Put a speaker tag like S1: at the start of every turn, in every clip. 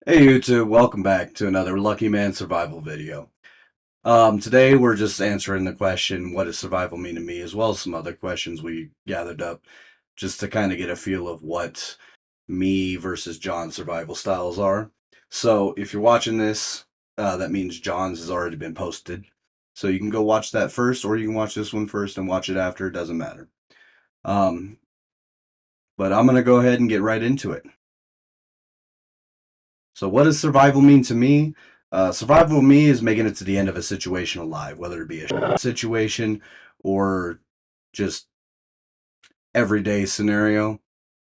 S1: Hey YouTube, welcome back to another Lucky Man Survival video. Today we're just answering the question, what does survival mean to me, as well as some other questions we gathered up just to kind of get a feel of what me versus John's survival styles are. So if you're watching this, that means John's has already been posted. So you can go watch that first, or you can watch this one first and watch it after, it doesn't matter. Um, but I'm going to go ahead and get right into it. So what does survival mean to me? Survival to me is making it to the end of a situation alive, whether it be a situation or just everyday scenario.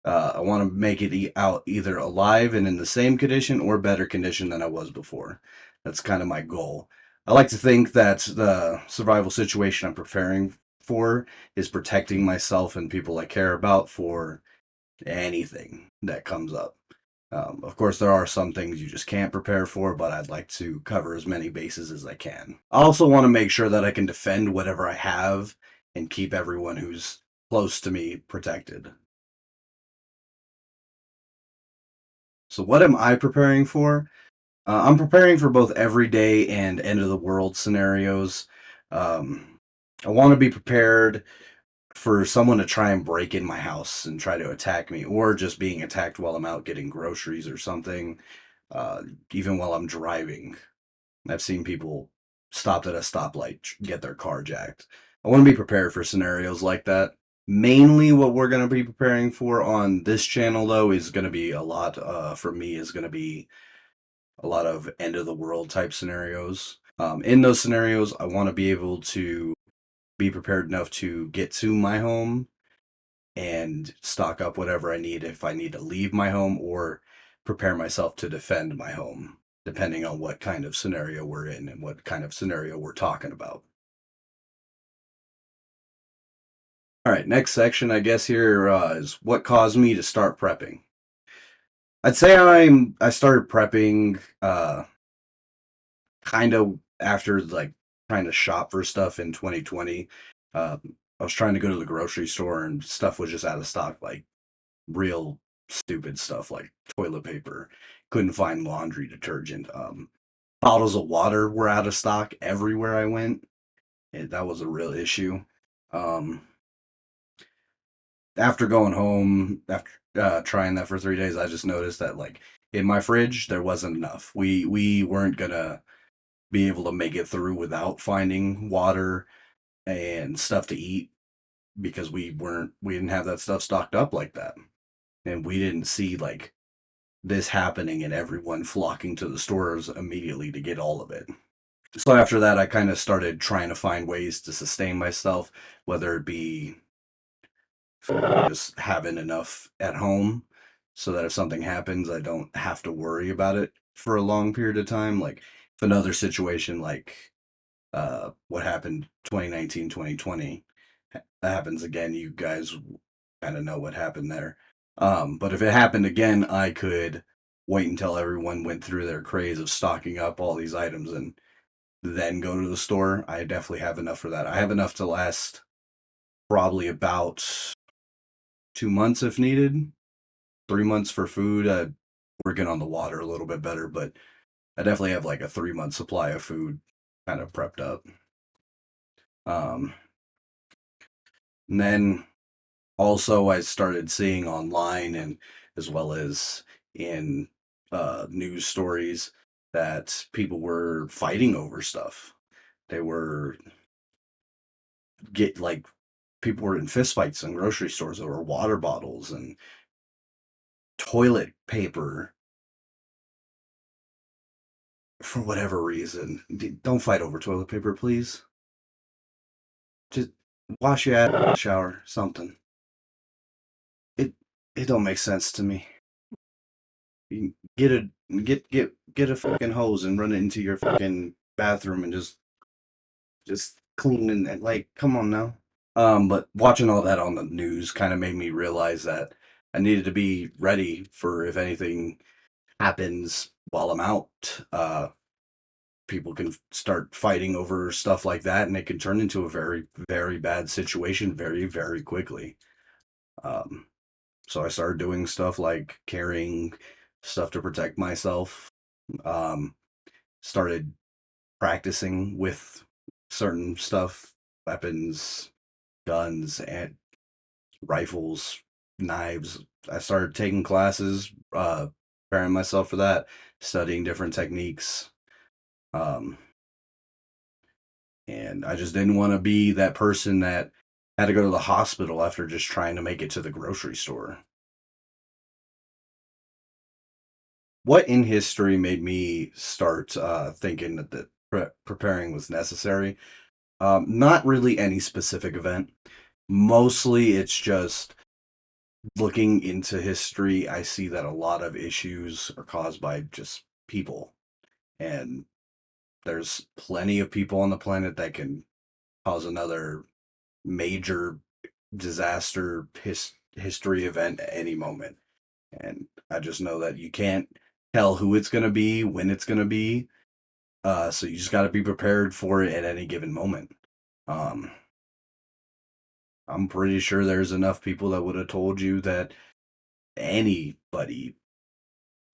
S1: I want to make it out either alive and in the same condition or better condition than I was before. That's kind of my goal. I like to think that the survival situation I'm preparing for is protecting myself and people I care about for anything that comes up. Of course, there are some things you just can't prepare for, but I'd like to cover as many bases as I can. I also want to make sure that I can defend whatever I have and keep everyone who's close to me protected. So, what am I preparing for? I'm preparing for both everyday and end of the world scenarios. Um, I want to be prepared for someone to try and break in my house and try to attack me, or just being attacked while I'm out getting groceries or something, even while I'm driving. I've seen people stopped at a stoplight get their car jacked. I want to be prepared for scenarios like that. Mainly what we're going to be preparing for on this channel, though, is going to be a lot, for me, is going to be a lot of end of the world type scenarios. In those scenarios, I want to be able to be prepared enough to get to my home and stock up whatever I need if I need to leave my home, or prepare myself to defend my home, depending on what kind of scenario we're in and what kind of scenario we're talking about. All right, next section, I guess here is what caused me to start prepping. I'd say I started prepping kind of after like trying to shop for stuff in 2020. Uh, I was trying to go to the grocery store and stuff was just out of stock, like real stupid stuff like toilet paper. Couldn't find laundry detergent. Bottles of water were out of stock everywhere I went. That was a real issue. Um, After going home, after trying that for 3 days, I just noticed that like in my fridge there wasn't enough. We weren't gonna be able to make it through without finding water and stuff to eat because we didn't have that stuff stocked up like that, and we didn't see like this happening and everyone flocking to the stores immediately to get all of it. So after that, I kind of started trying to find ways to sustain myself, whether it be just having enough at home so that if something happens, I don't have to worry about it for a long period of time. Like if another situation like what happened 2019, 2020 happens again, you guys kind of know what happened there. But if it happened again, I could wait until everyone went through their craze of stocking up all these items and then go to the store. I definitely have enough for that. I have enough to last probably about 2 months if needed. 3 months for food. Working on the water a little bit better, but I definitely have like a 3 month supply of food kind of prepped up. Um, and then also I started seeing online and as well as in news stories that people were fighting over stuff. They were get like people were in fistfights in grocery stores over water bottles and toilet paper for whatever reason. Don't fight over toilet paper, please. Just wash your ass in the shower, something. It it don't make sense to me. You get a get a fucking hose and run it into your fucking bathroom and just clean and like come on now. But watching all that on the news kind of made me realize that I needed to be ready for if anything happens while I'm out. People can start fighting over stuff like that, and it can turn into a very, very bad situation very, very quickly. Um, so I started doing stuff like carrying stuff to protect myself. Um, Started practicing with certain stuff, weapons, guns, and rifles, knives. I started taking classes, preparing myself for that, studying different techniques. Um, and I just didn't want to be that person that had to go to the hospital after just trying to make it to the grocery store. What in history made me start thinking that preparing was necessary? Not really any specific event. Mostly it's just looking into history. I see that a lot of issues are caused by just people. And there's plenty of people on the planet that can cause another major disaster history event at any moment. And I just know that you can't tell who it's going to be, when it's going to be. So you just got to be prepared for it at any given moment. Um, I'm pretty sure there's enough people that would have told you that anybody,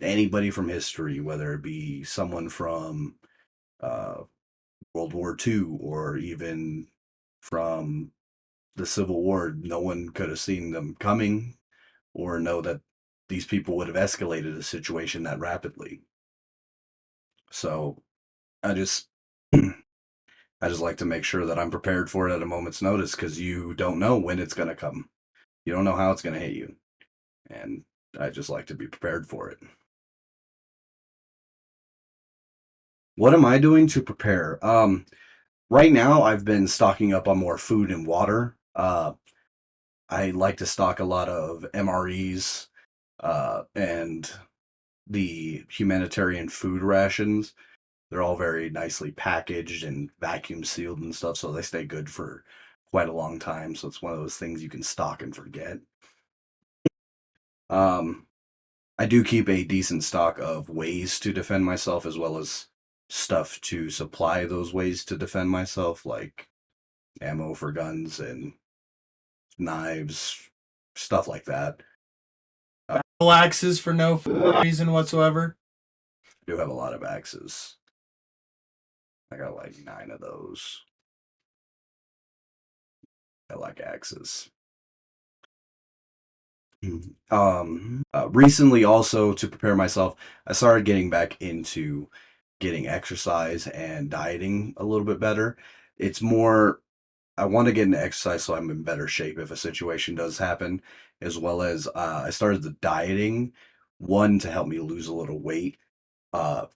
S1: anybody from history, whether it be someone from uh, World War II or even from the Civil War, no one could have seen them coming or know that these people would have escalated a situation that rapidly. So I just I just like to make sure that I'm prepared for it at a moment's notice because you don't know when it's going to come. You don't know how it's going to hit you. And I just like to be prepared for it. What am I doing to prepare? Right now I've been stocking up on more food and water. I like to stock a lot of MREs and the humanitarian food rations. They're all very nicely packaged and vacuum sealed and stuff, so they stay good for quite a long time. So it's one of those things you can stock and forget. Um, I do keep a decent stock of ways to defend myself as well as stuff to supply those ways to defend myself, like ammo for guns and knives, stuff like that.
S2: Battle axes for no reason whatsoever.
S1: I do have a lot of axes. I got like 9 of those. I like axes. Recently, also to prepare myself, I started getting back into getting exercise and dieting a little bit better. It's more, I want to get into exercise so I'm in better shape if a situation does happen, as well as I started the dieting, one to help me lose a little weight.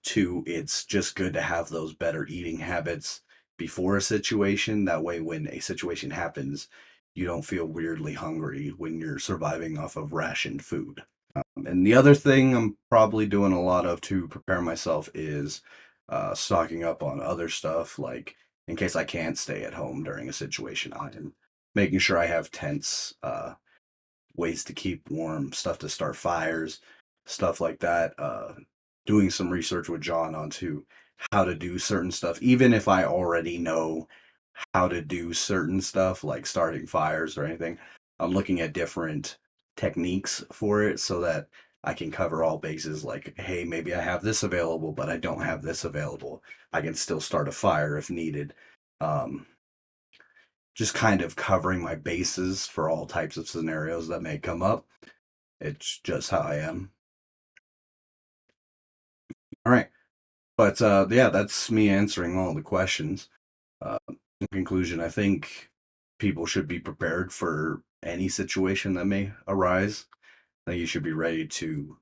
S1: Two, it's just good to have those better eating habits before a situation. That way, when a situation happens, you don't feel weirdly hungry when you're surviving off of rationed food. And the other thing I'm probably doing a lot of to prepare myself is stocking up on other stuff, like in case I can't stay at home during a situation, I'm making sure I have tents, ways to keep warm, stuff to start fires, stuff like that. Doing some research with John onto how to do certain stuff, even if I already know how to do certain stuff like starting fires or anything. I'm looking at different techniques for it so that I can cover all bases. Like, hey, maybe I have this available, but I don't have this available. I can still start a fire if needed. Um, just kind of covering my bases for all types of scenarios that may come up. It's just how I am. All right. But yeah, that's me answering all the questions. In conclusion, I think people should be prepared for any situation that may arise. I think you should be ready to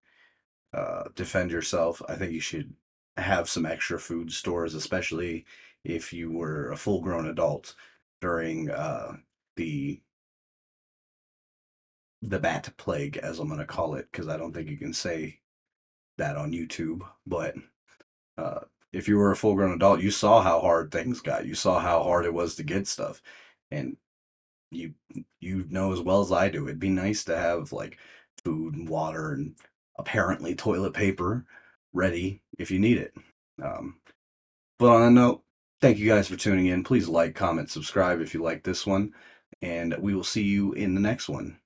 S1: defend yourself. I think you should have some extra food stores, especially if you were a full grown adult during the the bat plague, as I'm going to call it, because I don't think you can say that on YouTube. But uh, if you were a full grown adult, you saw how hard things got. You saw how hard it was to get stuff. And you you know as well as I do, it'd be nice to have like food and water and apparently toilet paper ready if you need it. Um, but on that note, thank you guys for tuning in. Please like, comment, subscribe if you like this one, and we will see you in the next one.